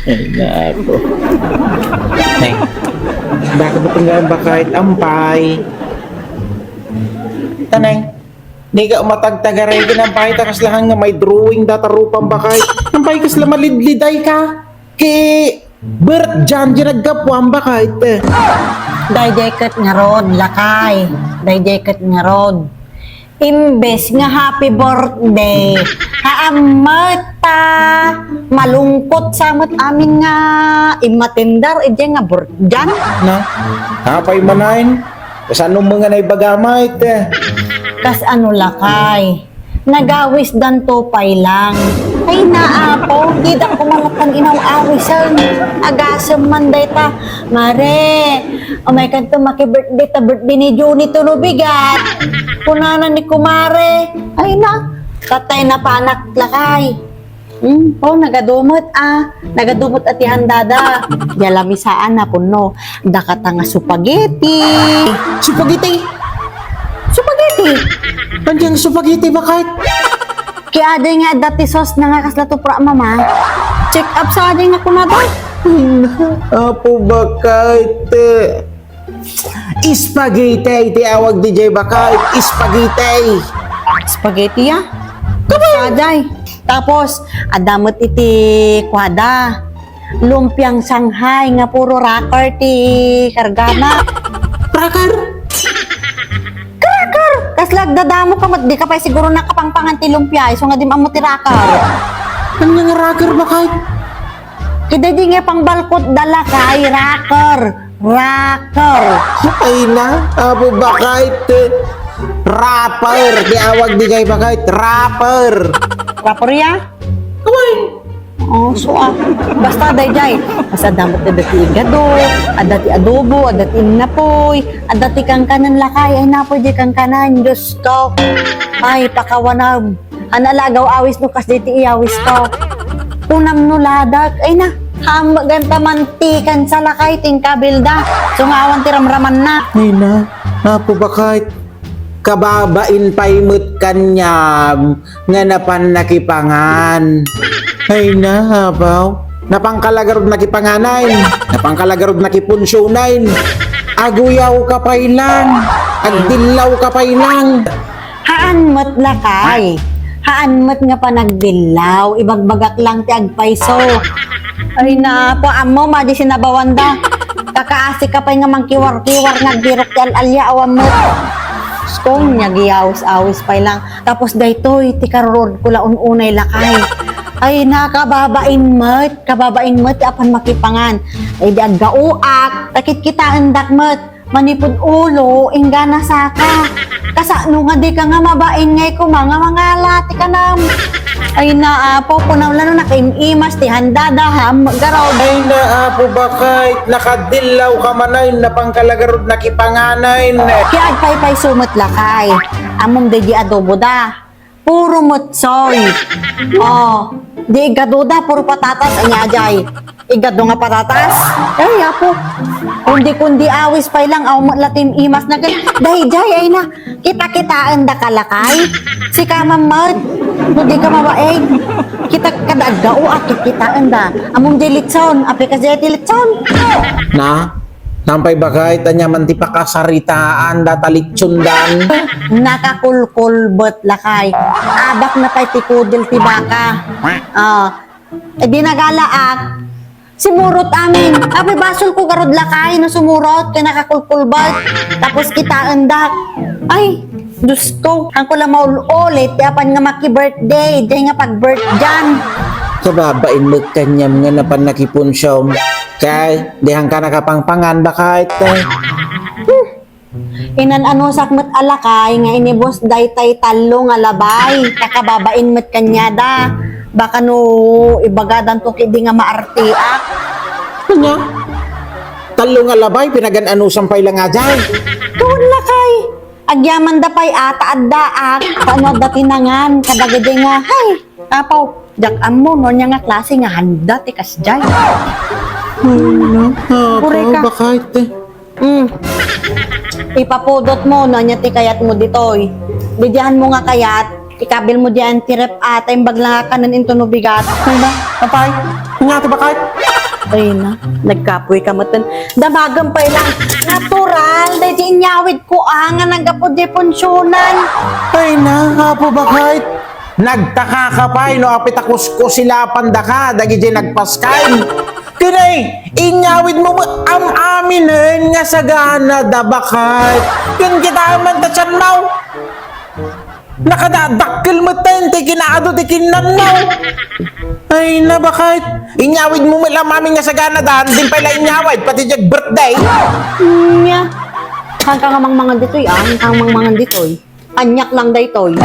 Ay, nako. Ay, bakit ba tinggalan ba kahit ampay? Tanay, di ka umatagtagaray ka ng pahit akas lang nga may drawing datarupang ba kahit ampay kas lamalidliday ka? Ki Bert dyan nagkapuan ba kahit Dayjeket nga rod, lakay. Dayjeket nga rod. Imbes nga happy birthday, haamata, malungkot samot amin nga imatindar, nga dyan. na? Hapay manain? Kasano mga naibagamay Kas ano lakay, nagawis dan tupay lang. Ay naapo, di da kumalatan inaw-awisan. Agasam man day ta. Mare, umay kanto maki-birthday ta birthday ni Juni tunubigat. Kunanan ni Kumare. Ay na, katay na panak lakay. Nagadumot Nagadumot at ihandada. Yalamisaan na puno. Dakata nga supageti. Supagiti? Supageti? Andiyan supagiti ba kahit? Kaya aday nga dati sos na nga kasla to pra mama. Check up sa aday nga kunada. Apo ba kahit spaghetti iti awag DJ ba kahit spaghetti? Spaghetti ya? Aday. Tapos adamot iti kwada. Lumpiang Shanghai nga puro rocker ti kargana. Prakar? Tas lagdadamo ka di ka pa siguro nakapangpangan ti lumpia. So nga di mo ti rocker. Ano nga rocker ba kahit? Kida di nga pang balkot dala kay rocker. Rocker. Ay na, apo ba kahit rapper? Di awag di kay ba kahit rapper? Rapper ya? Kaway. Basta dayjay. Asa damot na dati igado, adati adobo, adati napoy, adati kang kanan lakay, ay napoy di kang kanan, Diyos ko. Ay, pakawanag. Analagaw awis no kas diti iawis ko. Punam no ladag, ay na. Ganta mantikan sa lakay, tingkabilda. Sungawan tiramraman na. Ay na, apo ba kahit kababain paimut kanyam nga napan nakipangan. Ay na, habaw. Napangkalagarod nakipanganain. Napangkalagarod nakipunsyonain. Aguyaw ka pa ilang. Agdilaw ka pa ilang. Haan mo't lakay. Haan mo't nga pa nagdilaw. Ibagbagak lang ti agpaiso. Ay na po, amo, madi sinabawanda. Kakaasi ka pa nga mangkiwar-kiwar nagdirok ti alalya awam mo't. Skong niya giawis-awis pa lang. Tapos daytoy, ti karorod ko laon unay lakay. Ay nakababain mo't apan makipangan. Ay di aggauak, takit kita endak mo't manipod ulo ingana saka. Kasano nga di ka nga mabain ngay ko mga lati ka nam. Ay naapo punaw lalo nakaimas ti handada ham garaw. Ay na, apo ba kahit nakadilaw ka manayin napangkalagarod nakipanganain. Kaya agpay-pay sumot lakay. Among di adobo da. Puro mutsoy. Di igaduda, puro patatas, anyajay. Igado nga patatas? Ay, apo. Kundi awis pa lang, latim imas na ganyan. Dahijay, ay na. Kita-kitaan da kalakay. Si kamamad. Hindi ka mabaeg. Kita kadagao, kitaan da. Among di litson, apikas di litson. Na? Nampay ba kahit anya man ti pakasaritaan datalitsundan? Nakakulkulbot lakay. Abak na pa'y tikudil ti baka. Di nagalaak. Simurot amin. Apay basol ko garod lakay no sumurot kaya nakakulkulbot. Tapos kita endak. Ay, Diyos ko. Ang ko lang maulit. Yapan nga maki-birthday. Diyan nga pag-birthday. Kababain mo kanyam nga napan nakipunsyom. Kay, dihang ka nakapangpangan ba kahit Inan sakmet alakay nga inibos daytay talo nga labay. Kakababain met kanyada. Baka no ibagadan to kidi nga maartiak. Kanya? Talo nga labay, pinagan-anusan pa'y lang nga dyan. Kawon lakay. Agyaman da pa'y ata addaak. Ano da tinangan. Kadagade nga. Hay, apaw. Jak amo no nya nga klase nga handa ti kasjay. Pureka. Ba kahit Ipapudot mo no nya ti kayat mo ditoy. Bidyahan mo nga kayat Ikabil mo diyan tirep atay baglang kanan into no bigat. Ay na, apay. Nga to bakit? Ay na, nagkapoy ka matan. Damagan pa lang. Natural, dahil di inyawid ko nga nagapod di punsyonan. Ay na, hapo bakit? Nagtaka ka pa, no apit ako sila pandaka, dagi di nagpaskain. Kinay, inyawid mo aminin nga sagana da bakit? Kun kita man ta chanmaw. Nakadadakkel mo tente, kinaado di kinanaw. Ay na bakit? Inyawid mo mula mami nga sagana daan, din pala inyawid, pati jag birthday. Nya. Hanggang mga ditoy, hanggang mga ditoy. Anyak lang daytoy.